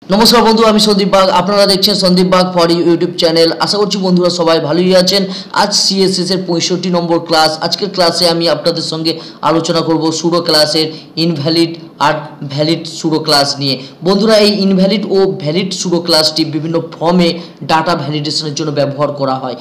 नमस्कार बंधु आमी सन्दीप बाग आपनारा देखছেন सन्दीप बाग फर यूट्यूब चैनल आशा करছি বন্ধুরা সবাই ভালোই আছেন। आज सीएसएस এর 65 নম্বর ক্লাস। আজকের ক্লাসে আমি আপনাদের সঙ্গে আলোচনা করব সুডো ক্লাসের ইনভ্যালিড আর ভ্যালিড সুডো ক্লাস নিয়ে। বন্ধুরা এই ইনভ্যালিড ও ভ্যালিড সুডো ক্লাসটি বিভিন্ন ফর্মে ডাটা ভ্যালিডেশনের জন্য ব্যবহার করা হয়।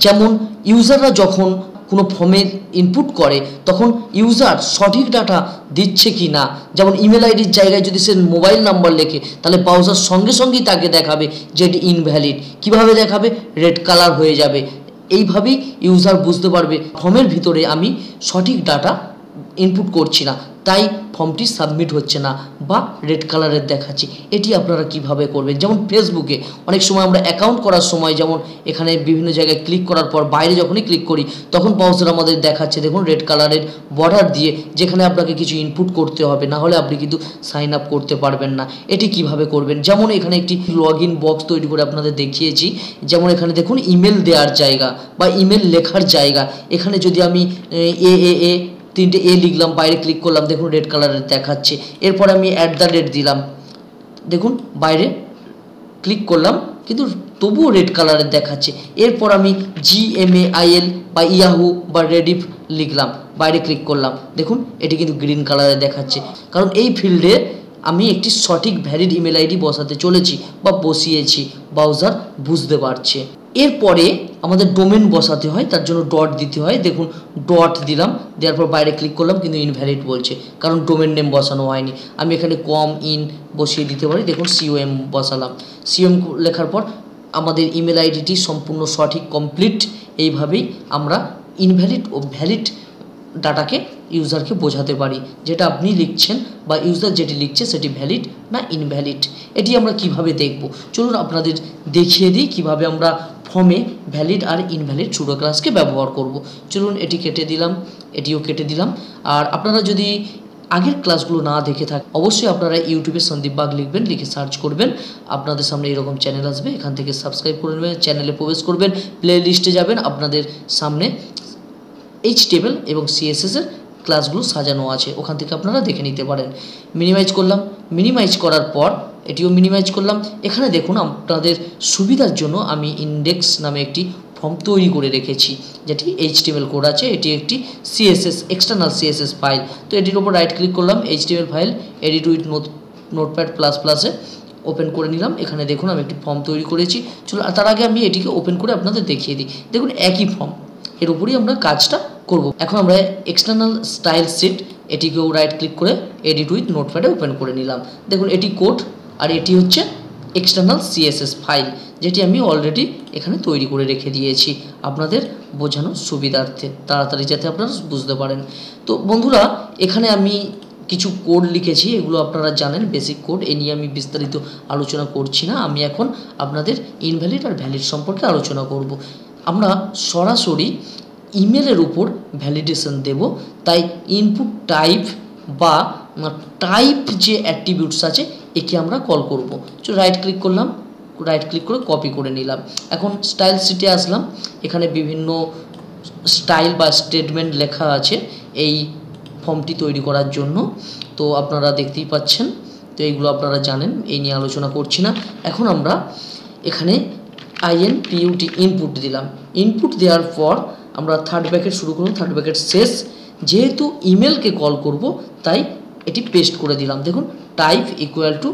যেমন ইউজাররা যখন কোনো ফর্মের ইনপুট করে তখন ইউজার সঠিক ডাটা দিচ্ছে কি না, যেমন ইমেল আইডির জায়গায় যদি সে মোবাইল নাম্বার লেখে তাহলে ব্রাউজার সঙ্গে সঙ্গেই তাকে দেখাবে যে এটি ইনভ্যালিড। কীভাবে দেখাবে? রেড কালার হয়ে যাবে। এইভাবেই ইউজার বুঝতে পারবে ফর্মের ভিতরে আমি সঠিক ডাটা ইনপুট করছি না, তাই ফর্মটি সাবমিট হচ্ছে না বা রেড কালারের দেখাচ্ছে। এটি আপনারা কিভাবে করবেন? যেমন ফেসবুকে অনেক সময় আমরা অ্যাকাউন্ট করার সময় যেমন এখানে বিভিন্ন জায়গায় ক্লিক করার পর বাইরে যখনই ক্লিক করি তখন ব্রাউজার আমাদের দেখাচ্ছে দেখুন রেড কালারের বর্ডার দিয়ে, যেখানে আপনাকে কিছু ইনপুট করতে হবে, না হলে আপনি কিন্তু সাইন আপ করতে পারবেন না। এটি কিভাবে করবেন? যেমন এখানে একটি লগ ইন বক্স তৈরি করে আপনাদের দেখিয়েছি। যেমন এখানে দেখুন ইমেল দেওয়ার জায়গা বা ইমেল লেখার জায়গা, এখানে যদি আমি এ তিনটে এ লিখলাম, বাইরে ক্লিক করলাম, দেখুন রেড কালারের দেখাচ্ছে। এরপর আমি @ দিলাম, দেখুন বাইরে ক্লিক করলাম কিন্তু তবুও রেড কালারের দেখাচ্ছে। এরপর আমি জিমেইল বা ইয়াহু বা রেডিফ লিখলাম, বাইরে ক্লিক করলাম, দেখুন এটি কিন্তু গ্রিন কালারে দেখাচ্ছে, কারণ এই ফিল্ডে আমি একটি সঠিক ভ্যালিড ইমেল আইডি বসাতে চলেছি বা বসিয়েছি, ব্রাউজার বুঝতে পারছে। এরপরে আমাদের ডোমেন বসাতে হয়, তার জন্য ডট দিতে হয়। দেখুন ডট দিলাম, দেওয়ার পর বাইরে ক্লিক করলাম কিন্তু ইনভ্যালিড বলছে, কারণ ডোমেন নেম বসানো হয়নি। আমি এখানে ইন বসিয়ে দিতে পারি। দেখুন সিওএম বসালাম, সিওএম লেখার পর আমাদের ইমেল আইডিটি সম্পূর্ণ সঠিক কমপ্লিট। এইভাবেই আমরা ইনভ্যালিড ও ভ্যালিড ডাটাকে ইউজারকে বোঝাতে পারি, যেটা আপনি লিখছেন বা ইউজার যেটি লিখছে সেটি ভ্যালিড না ইনভ্যালিড। এটি আমরা কিভাবে দেখব, চলুন আপনাদের দেখিয়ে দিই কিভাবে আমরা ফর্মে ভ্যালিড আর ইনভ্যালিড সুডো ক্লাসকে ব্যবহার করব। চলুন এটি কেটে দিলাম, এটিও কেটে দিলাম। আর আপনারা যদি আগের ক্লাসগুলো না দেখে থাকেন অবশ্যই আপনারা ইউটিউবে সন্দীপ বাগ লিখবেন, লিখে সার্চ করবেন, আপনাদের সামনে এরকম চ্যানেল আসবে, এখান থেকে সাবস্ক্রাইব করে নেবেন, চ্যানেলে প্রবেশ করবেন, প্লে লিস্টে যাবেন, আপনাদের সামনে HTML এবং CSS এর ক্লাসগুলো সাজানো আছে, ওখান থেকে আপনারা দেখে নিতে পারেন। মিনিমাইজ করলাম, মিনিমাইজ করার পর এটিও মিনিমাইজ করলাম। এখানে দেখুন আপনাদের সুবিধার জন্য আমি ইন্ডেক্স নামে একটি ফর্ম তৈরি করে রেখেছি, যেটি HTML কোড আছে। এটি একটি CSS এক্সটার্নাল CSS ফাইল। তো এটির উপর রাইট ক্লিক করলাম, HTML file edit with notepad ++-A open করে নিলাম। এখানে দেখুন আমি একটি ফর্ম তৈরি করেছি। চলো তার আগে আমি এটিকে ওপেন করে আপনাদের দেখিয়ে দিই। দেখুন একই ফর্ম, এর উপরই আমরা কাজটা করব। এখন আমরা এক্সটার্নাল স্টাইল শিট, এটিকেও রাইট ক্লিক করে এডিট উইথ নোটপ্যাডে ওপেন করে নিলাম। দেখুন এটি কোড আর এটি হচ্ছে এক্সটার্নাল CSS ফাইল, যেটি আমি অলরেডি এখানে তৈরি করে রেখে দিয়েছি আপনাদের বোঝানোর সুবিধার্থে, তাড়াতাড়ি যাতে আপনারা বুঝতে পারেন। তো বন্ধুরা এখানে আমি কিছু কোড লিখেছি, এগুলো আপনারা জানেন বেসিক কোড, এ নিয়ে আমি বিস্তারিত আলোচনা করছি না। আমি এখন আপনাদের ইনভ্যালিড আর ভ্যালিড সম্পর্কে আলোচনা করব। আমরা সরাসরি ইমেলের উপর ভ্যালিডেশন দেব, তাই ইনপুট টাইপ বা টাইপ যে অ্যাট্রিবিউটস আছে একে আমরা কল করব। তো রাইট ক্লিক করলাম, রাইট ক্লিক করে কপি করে নিলাম। এখন স্টাইল শিটে আসলাম, এখানে বিভিন্ন স্টাইল বা স্টেটমেন্ট লেখা আছে এই ফর্মটি তৈরি করার জন্য, তো আপনারা দেখতেই পাচ্ছেন। তো এইগুলো আপনারা জানেন, এই নিয়ে আলোচনা করছি না। এখন আমরা এখানে INPUT ইনপুট দিলাম। ইনপুট দেওয়ার পর আমরা থার্ড ব্র্যাকেট শুরু করব, থার্ড ব্র্যাকেট শেষ। যেহেতু ইমেলকে কল করব তাই এটি পেস্ট করে দিলাম। দেখুন টাইপ ইকুয়াল টু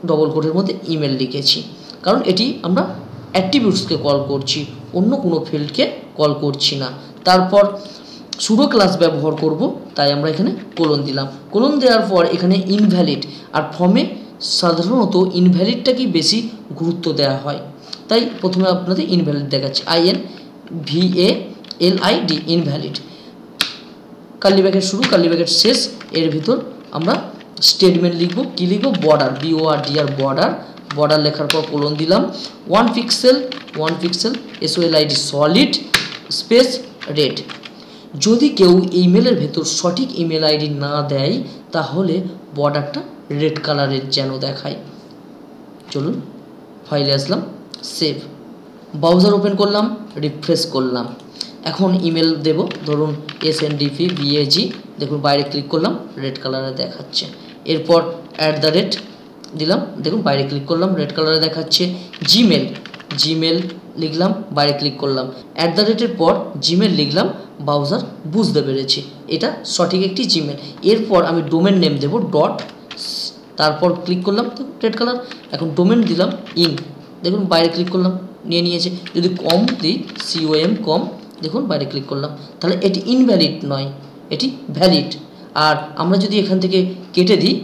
ডবল কোটের মধ্যে ইমেল লিখেছি, কারণ এটি আমরা অ্যাট্রিবিউটসকে কল করছি, অন্য কোনো ফিল্ডকে কল করছি না। তারপর সুডো ক্লাস ব্যবহার করব, তাই আমরা এখানে কোলন দিলাম। কোলন দেওয়ার পর এখানে ইনভ্যালিড, আর ফর্মে সাধারণত ইনভ্যালিডটাকেই বেশি গুরুত্ব দেওয়া হয়, তাই প্রথমে আপনাদের ইনভ্যালিড দেখাচ্ছে, INVALID ইনভ্যালিড। কার্লি ব্র্যাকেট শুরু, কার্লি ব্র্যাকেট শেষ। এর ভিতর আমরা স্টেটমেন্ট লিখব, কি লিখব? Border, BORDR border. বর্ডার লেখার পর কোলন দিলাম। 1 pixel SOLID solid space red. যদি কেউ ইমেলের ভেতর সঠিক ইমেল আইডি না দেয় তাহলে বর্ডারটা রেড কালারের যেন দেখায়। চলুন ফাইলে আসলাম, সেভ, ব্রাউজার ওপেন করলাম, রিফ্রেশ করলাম। এখন ইমেল দেব, ধরুন SNDPBAG, দেখুন বাইরে ক্লিক করলাম, রেড কালারে দেখাচ্ছে। এরপর @ দিলাম, দেখুন বাইরে ক্লিক করলাম, রেড কালারে দেখাচ্ছে। জিমেল, জিমেল লিখলাম, বাইরে ক্লিক করলাম। @এর পর জিমেল লিখলাম, ব্রাউজার বুঝতে পেরেছি এটা সঠিক একটি জিমেল। এরপর আমি ডোমেন নেম দেব ডট, তারপর ক্লিক করলাম, রেড কালার। এখন ডোমেন দিলাম ইন, দেখুন বাইরে ক্লিক করলাম, নিয়ে নিয়েছে। যদি কম দিই COM কম, দেখুন বাইরে ক্লিক করলাম, তাহলে এটি ইনভ্যালিড নয়, এটি ভ্যালিড। আর আমরা যদি এখান থেকে কেটে দিই,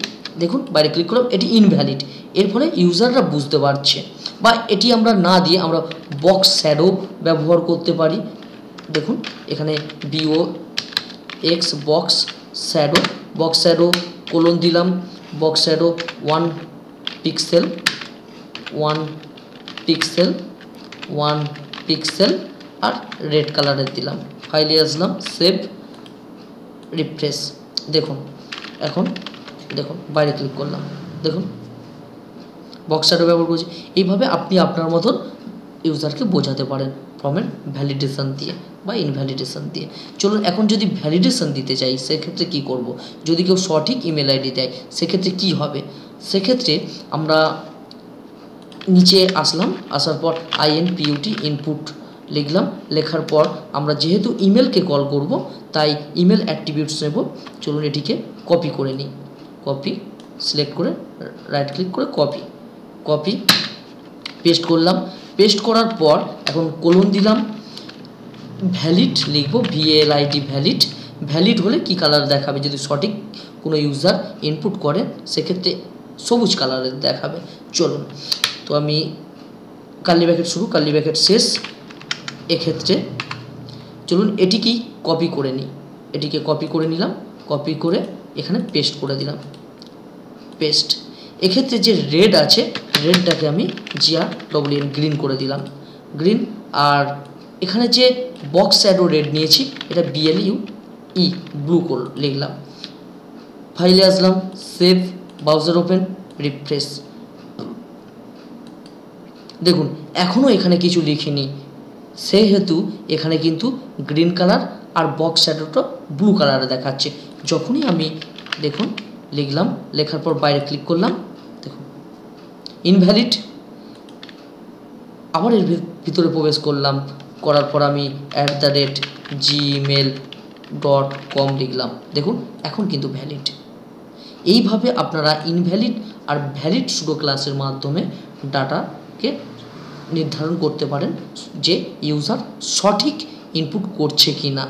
দেখুন বাইরে ক্লিক করলাম, এটি ইনভ্যালিড। এর ফলে ইউজাররা বুঝতে পারছে। বা এটি আমরা না দিয়ে আমরা বক্স শ্যাডো ব্যবহার করতে পারি। দেখুন এখানে BOX box shadow, box shadow colon দিলাম, box shadow 1 pixel 1 pixel 1 pixel আর রেড কালারের দিলাম। ফাইলে আসলাম, সেভ, রিফ্রেশ। দেখুন এখন দেখুন বাইরে ক্লিক করলাম, দেখুন বক্স শ্যাডো ব্যবহার করছি। এইভাবে আপনি আপনার মতন ইউজারকে বোঝাতে পারেন ফর্মের ভ্যালিডেশন দিয়ে বা ইনভ্যালিডেশন দিয়ে। চলুন এখন যদি ভ্যালিডেশন দিতে চাই সেক্ষেত্রে কি করব। যদি কেউ সঠিক ইমেল আইডি দেয় সেক্ষেত্রে কি হবে, সেক্ষেত্রে আমরা নিচে আসলাম, আসার পর INPUT ইনপুট লিখলাম, লেখার পর আমরা যেহেতু ইমেলকে কল করব তাই ইমেল অ্যাট্রিবিউটস নেব। চলুন এটিকে কপি করে নিই, কপি সিলেক্ট করে রাইট ক্লিক করে কপি পেস্ট করলাম। পেস্ট করার পর এখন কোলন দিলাম, ভ্যালিড লিখব, VALID ভ্যালিড। ভ্যালিড হলে কি কালার দেখাবে, যদি সঠিক কোনো ইউজার ইনপুট করে সেক্ষেত্রে সবুজ কালারের দেখাবে। চলুন তো আমি কার্লি ব্র্যাকেট শুরু, কার্লি ব্র্যাকেট শেষ। এক্ষেত্রে চলুন এটিকেই কপি করে নিই, এটিকে কপি করে নিলাম, কপি করে এখানে পেস্ট করে দিলাম, পেস্ট। এক্ষেত্রে যে রেড আছে রেডটাকে আমি GREEN গ্রিন করে দিলাম, গ্রিন। আর এখানে যে বক্স শ্যাডো রেড নিয়েছি এটা BLUE ব্লু লিখলাম। ফাইলে আসলাম, সেভ, ব্রাউজার ওপেন, রিফ্রেশ। দেখুন এখনও এখানে কিছু লিখিনি, সেহেতু এখানে কিন্তু গ্রিন কালার আর বক্স শ্যাডোটা ব্লু কালারে দেখাচ্ছে। যখনই আমি দেখুন লিখলাম, লেখার পর বাইরে ক্লিক করলাম, দেখুন ইনভ্যালিড। আবার এর ভিতরে প্রবেশ করলাম, করার পর আমি @gmail.com লিখলাম, দেখুন এখন কিন্তু ভ্যালিড। এইভাবে আপনারা ইনভ্যালিড আর ভ্যালিড সুডো ক্লাসের মাধ্যমে ডাটাকে নির্ধারণ করতে পারেন যে ইউজার সঠিক ইনপুট করছে কি না।